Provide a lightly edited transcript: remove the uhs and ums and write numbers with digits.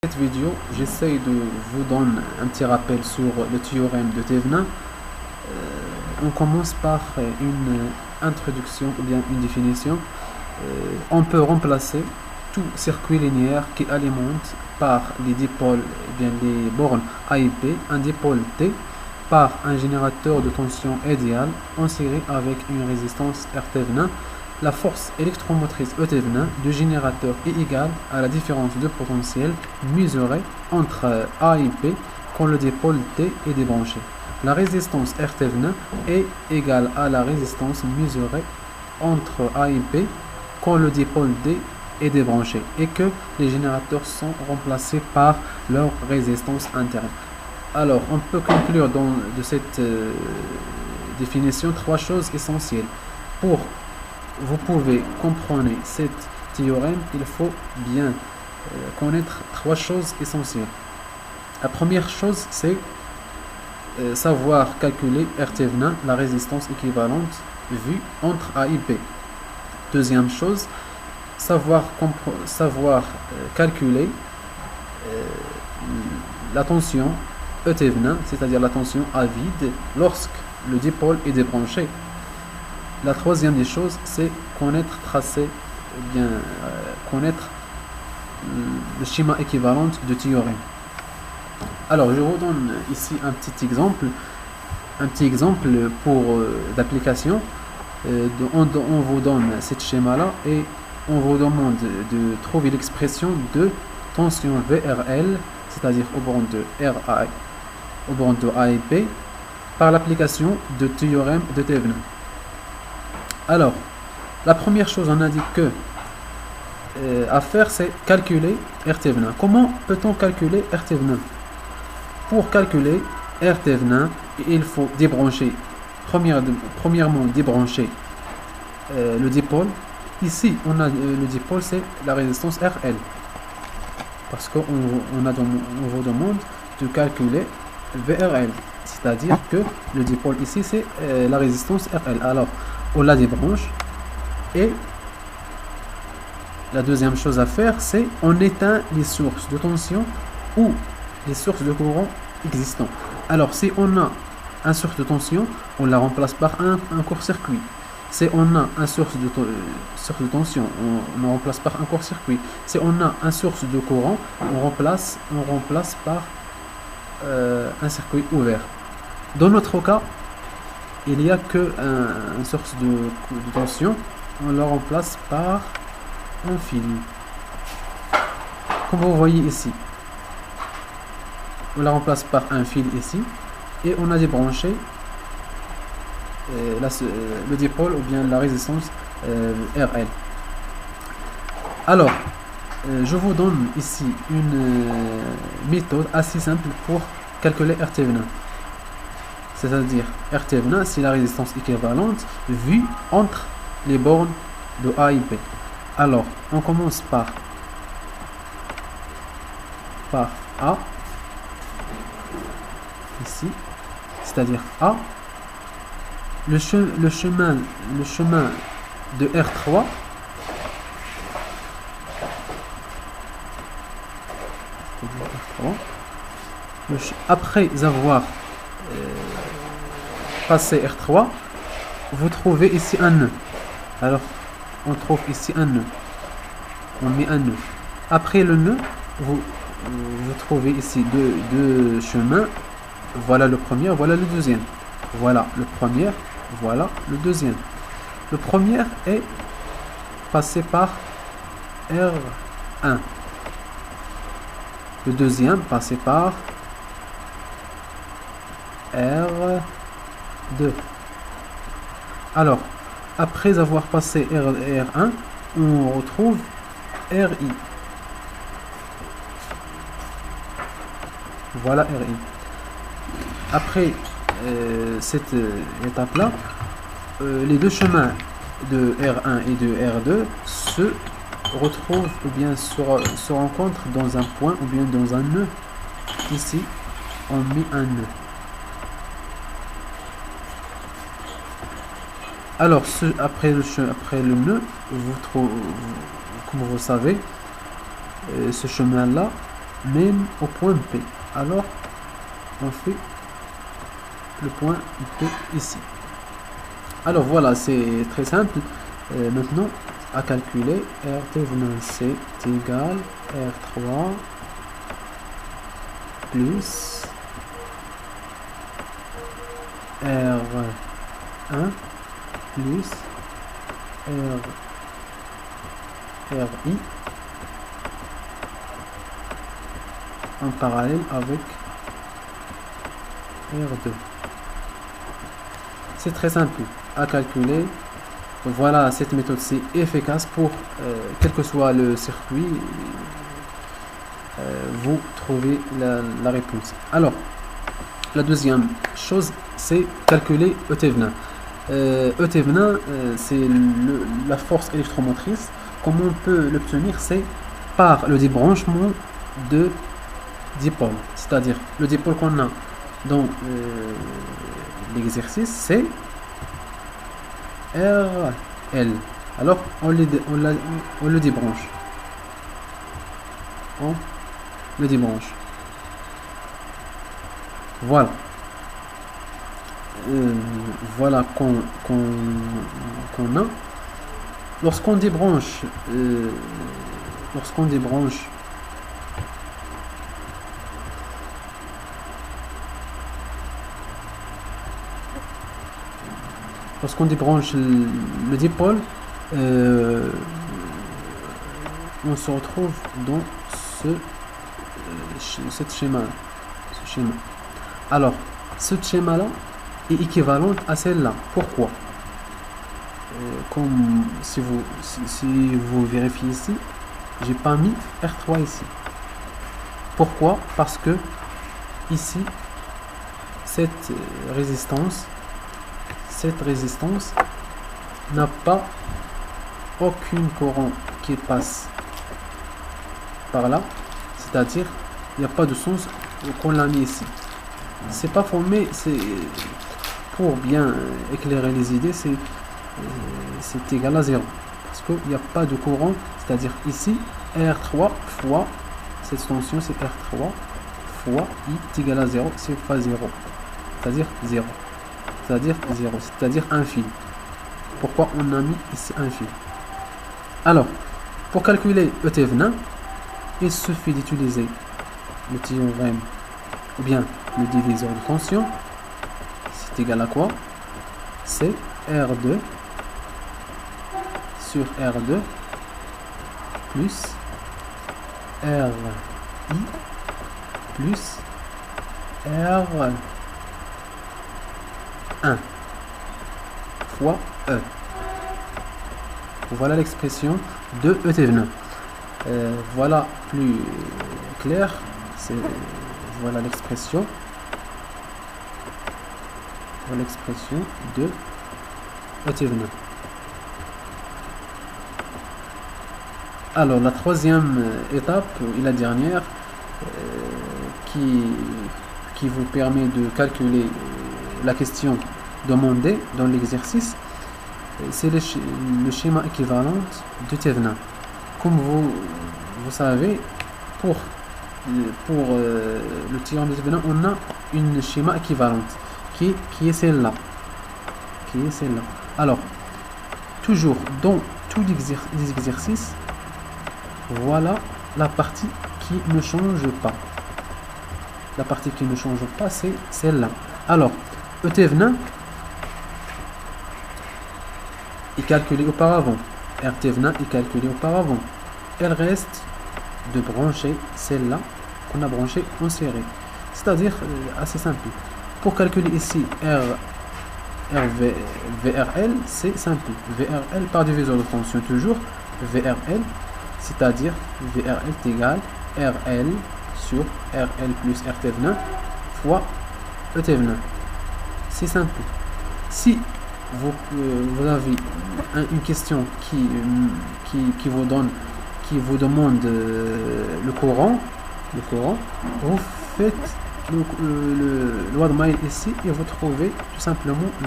Cette vidéo, j'essaye de vous donner un petit rappel sur le théorème de Thevenin. On commence par une introduction ou bien une définition. On peut remplacer tout circuit linéaire qui alimente par les dipôles, bien les bornes A et B, un dipôle T, par un générateur de tension idéal en série avec une résistance R Thevenin. La force électromotrice E Thevenin du générateur est égale à la différence de potentiel mesurée entre A et B quand le dipôle T est débranché. La résistance R Thevenin est égale à la résistance mesurée entre A et B quand le dipôle D est débranché et que les générateurs sont remplacés par leur résistance interne. Alors, on peut conclure de cette définition trois choses essentielles. Pour vous pouvez comprendre cet théorème, il faut bien connaître trois choses essentielles. La première chose, c'est savoir calculer R Thevenin, la résistance équivalente vue entre A et B. Deuxième chose, savoir calculer la tension E Thevenin, c'est-à-dire la tension à vide lorsque le dipôle est débranché. La troisième des choses, c'est connaître le schéma équivalent de théorème. Alors, je vous donne ici un petit exemple pour d'application. On vous donne ce schéma-là et on vous demande de trouver l'expression de tension VRL, c'est-à-dire au borne de A et B, par l'application de théorème de Thevenin. Alors, la première chose, on a dit que à faire, c'est calculer R Thevenin. Comment peut-on calculer R Thevenin? Pour calculer R Thevenin, il faut débrancher, premièrement débrancher le dipôle. Ici, on a le dipôle, c'est la résistance RL. Parce qu'on vous demande de calculer VRL. C'est-à-dire que le dipôle ici, c'est la résistance RL. Alors, on la débranche et la deuxième chose à faire, c'est on éteint les sources de tension ou les sources de courant existants. Alors si on a une source de tension, on la remplace par un court-circuit. Si on a une source de tension, on remplace par un court-circuit. Si on a une source de courant, on remplace par un circuit ouvert. Dans notre cas, il n'y a qu'une source de tension, on la remplace par un fil. Comme vous voyez ici, on la remplace par un fil ici et on a débranché le dipôle ou bien la résistance RL. Alors, je vous donne ici une méthode assez simple pour calculer R Thevenin. C'est-à-dire, R Thevenin, c'est la résistance équivalente vue entre les bornes de A et B. Alors, on commence par A, ici, c'est-à-dire A, le chemin de R3, après avoir passé R3, vous trouvez ici un nœud. Alors, on trouve ici un nœud. On met un nœud. Après le nœud, vous trouvez ici deux chemins. Voilà le premier, voilà le deuxième. Voilà le premier, voilà le deuxième. Le premier est passé par R1. Le deuxième passé par R2. Alors, après avoir passé R1, on retrouve RI. Voilà RI. Après cette étape-là, les deux chemins de R1 et de R2 se retrouvent ou bien se rencontrent dans un point ou bien dans un nœud. Ici, on met un nœud. Alors, après le nœud, comme vous savez, ce chemin-là mène au point P. Alors, on fait le point P ici. Alors voilà, c'est très simple. Maintenant, à calculer, RT venant C est égal R3 plus R1 plus RI en parallèle avec R2. C'est très simple à calculer. Voilà, cette méthode c'est efficace pour quel que soit le circuit, vous trouvez la réponse. Alors, la deuxième chose, c'est calculer E Thevenin. E Thevenin, c'est la force électromotrice. Comment on peut l'obtenir? C'est par le débranchement de dipôles. C'est-à-dire, le dipôle qu'on a dans l'exercice, c'est RL. Alors, on le débranche. On le débranche. Voilà. Voilà qu'on a. Lorsqu'on débranche, le dipôle, on se retrouve dans ce schéma. Alors, ce schéma-là est équivalent à celle-là. Pourquoi? Comme si vous vérifiez ici, j'ai pas mis R3 ici. Pourquoi? Parce que ici, cette résistance n'a pas aucun courant qui passe par là, c'est-à-dire il n'y a pas de sens qu'on l'a mis ici. C'est pas formé, c'est pour bien éclairer les idées, c'est égal à 0 parce qu'il n'y a pas de courant, c'est-à-dire ici R3 fois cette tension, c'est R3 fois I est égal à 0, c'est fois 0, c'est-à-dire 0. C'est-à-dire un fil. Pourquoi on a mis ici un fil? Alors, pour calculer E Thevenin, il suffit d'utiliser le théorème ou bien le diviseur de tension. C'est égal à quoi? C'est R2 sur R2 plus RI plus R1 fois E. Voilà l'expression de E Thevenin. Voilà plus clair. Voilà l'expression. Voilà l'expression de E Thevenin. Alors la troisième étape et la dernière qui vous permet de calculer la question demandée dans l'exercice, c'est le schéma équivalent de Thevenin. Comme vous savez, pour le théorème de Thevenin, on a une schéma équivalente qui est celle-là. Alors, toujours dans tous les exercices, voilà la partie qui ne change pas. La partie qui ne change pas, c'est celle-là. Alors, E Thevenin est calculé auparavant. R Thevenin est calculé auparavant. Il reste de brancher celle-là qu'on a branchée en série. C'est-à-dire assez simple. Pour calculer ici VRL, c'est simple. VRL par diviseur de tension toujours. VRL, c'est-à-dire VRL est égal RL sur RL plus R Thevenin fois E Thevenin. C'est simple. Si vous avez une question qui vous demande le courant, vous faites le word mile ici et vous trouvez tout simplement